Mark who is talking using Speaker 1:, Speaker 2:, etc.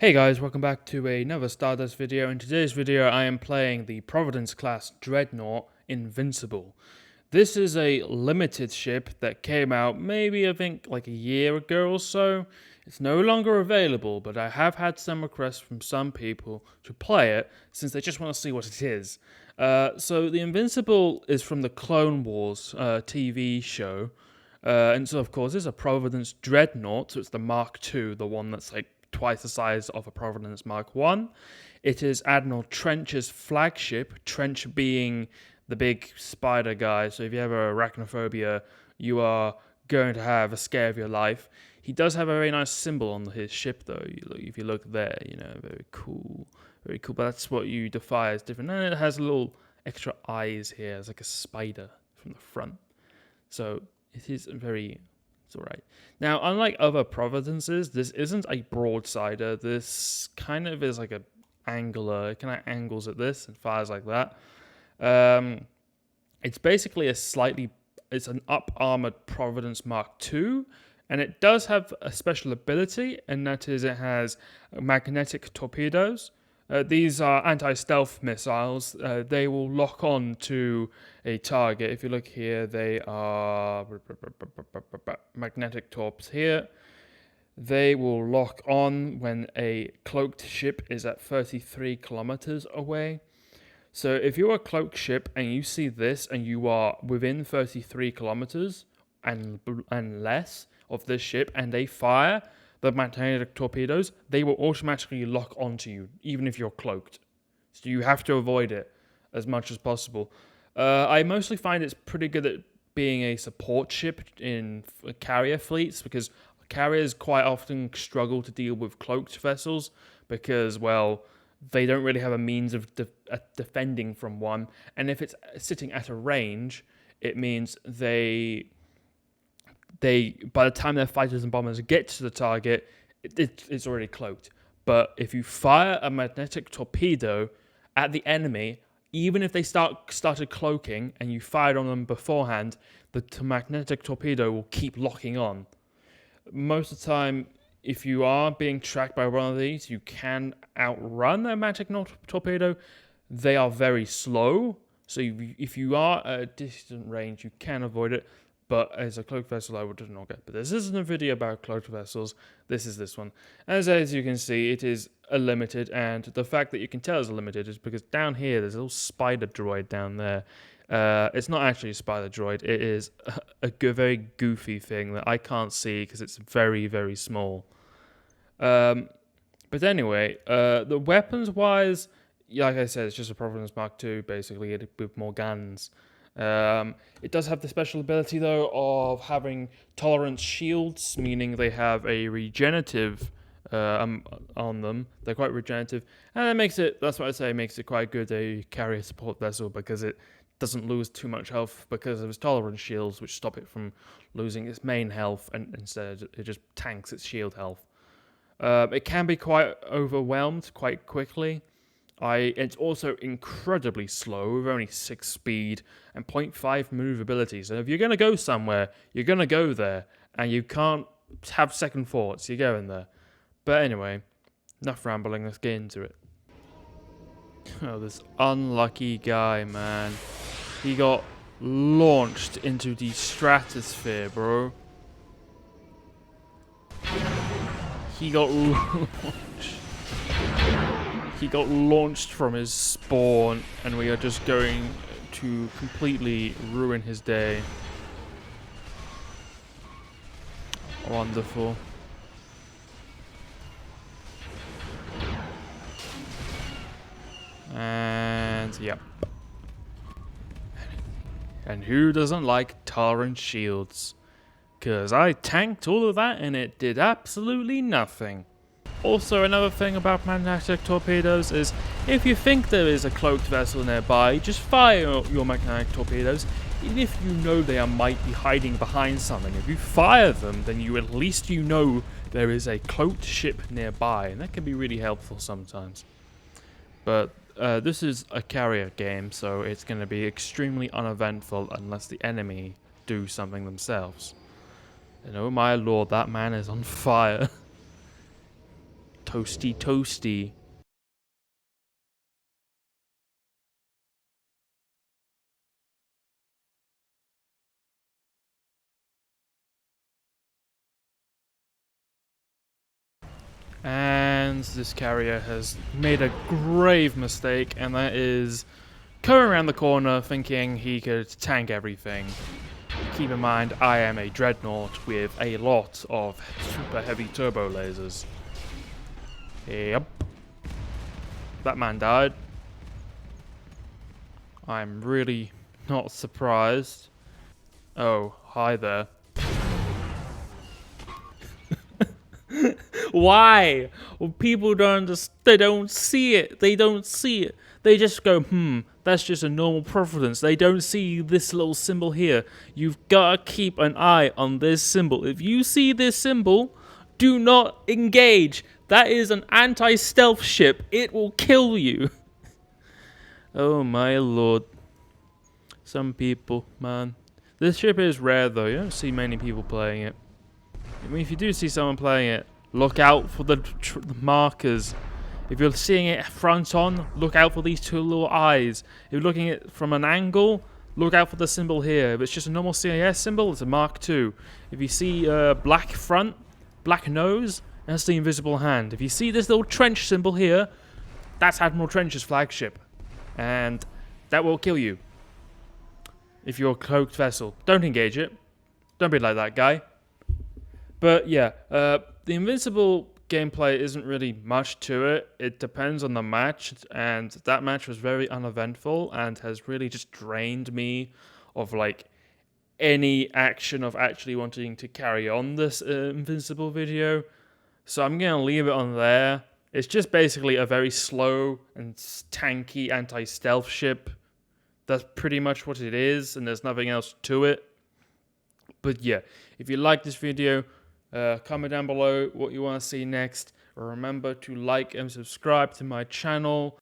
Speaker 1: Hey guys, welcome back to another Stardust video. In today's video I am playing the Providence class Dreadnought Invincible. This is a limited ship that came out maybe I think like a year ago or so. It's no longer available, but I have had some requests from some people to play it since they just want to see what it is. So the Invincible is from the Clone Wars TV show. And so of course it's a Providence Dreadnought, so it's the Mark II, the one that's like twice the size of a Providence Mark One. It is Admiral Trench's flagship, Trench being the big spider guy, so if you have arachnophobia, you are going to have a scare of your life. He does have a very nice symbol on his ship, though. If you look there, very cool, very cool. But that's what you defy as different. And it has little extra eyes here, it's like a spider from the front. So it is it's alright. Now, unlike other Providences, this isn't a broadsider. This kind of is like a angler. It kind of angles at this and fires like that. It's basically it's an up-armored Providence Mark II, and it does have a special ability, and that is it has magnetic torpedoes. These are anti-stealth missiles. They will lock on to a target. If you look here, they are magnetic torps here. They will lock on when a cloaked ship is at 33 kilometers away. So if you're a cloaked ship and you see this and you are within 33 kilometers and less of this ship and they fire the magnetic torpedoes, they will automatically lock onto you, even if you're cloaked. So you have to avoid it as much as possible. I mostly find it's pretty good at being a support ship in carrier fleets, because carriers quite often struggle to deal with cloaked vessels because, well, they don't really have a means of defending from one. And if it's sitting at a range, it means they by the time their fighters and bombers get to the target, it's already cloaked. But if you fire a magnetic torpedo at the enemy, even if they started cloaking and you fired on them beforehand, the magnetic torpedo will keep locking on. Most of the time, if you are being tracked by one of these, you can outrun a magnetic torpedo. They are very slow, so if you are at a distant range, you can avoid it. But as a cloaked vessel, I would not get. But this isn't a video about cloaked vessels. This is this one. As you can see, it is a limited, and the fact that you can tell it's a limited is because down here there's a little spider droid down there. It's not actually a spider droid. It is a very goofy thing that I can't see because it's very, very small. But anyway, the weapons-wise, like I said, it's just a Providence Mark II, basically, with more guns. It does have the special ability, though, of having tolerance shields, meaning they have a regenerative on them. They're quite regenerative, and that's what I say, makes it quite good a carrier support vessel, because it doesn't lose too much health because of its tolerance shields, which stop it from losing its main health, and instead it just tanks its shield health. It can be quite overwhelmed quite quickly. It's also incredibly slow, with only 6 speed and 0.5 maneuverability. So if you're going to go somewhere, you're going to go there, and you can't have second thoughts. You're going there. But anyway, enough rambling, let's get into it. Oh, this unlucky guy, man. He got launched into the stratosphere, bro. He got launched from his spawn, and we are just going to completely ruin his day. Wonderful. And yep. And who doesn't like tolerance shields? Because I tanked all of that and it did absolutely nothing. Also, another thing about magnetic torpedoes is, if you think there is a cloaked vessel nearby, just fire your magnetic torpedoes, even if you know they might be hiding behind something. If you fire them, then at least you know there is a cloaked ship nearby, and that can be really helpful sometimes. But this is a carrier game, so it's going to be extremely uneventful unless the enemy do something themselves. And oh my lord, that man is on fire. toasty toasty. And this carrier has made a grave mistake, and that is coming around the corner thinking he could tank everything. Keep in mind, I am a Dreadnought with a lot of super heavy turbo lasers. Yep. That man died. I'm really not surprised. Oh, hi there. Why? Well, people don't understand. They don't see it. They don't see it. They just go, that's just a normal Providence. They don't see this little symbol here. You've got to keep an eye on this symbol. If you see this symbol, do not engage. That is an anti-stealth ship. It will kill you. Oh my lord. Some people, man. This ship is rare though. You don't see many people playing it. I mean, if you do see someone playing it, look out for the markers. If you're seeing it front on, look out for these two little eyes. If you're looking at it from an angle, look out for the symbol here. If it's just a normal CIS symbol, it's a Mark II. If you see black front, black nose, that's the invisible hand. If you see this little trench symbol here, that's Admiral Trench's flagship. And that will kill you. If you're a cloaked vessel. Don't engage it. Don't be like that guy. But yeah, the Invincible gameplay isn't really much to it. It depends on the match, and that match was very uneventful and has really just drained me of like any action of actually wanting to carry on this Invincible video. So I'm going to leave it on there. It's just basically a very slow and tanky anti-stealth ship. That's pretty much what it is, and there's nothing else to it. But yeah, if you like this video, comment down below what you want to see next. Remember to like and subscribe to my channel.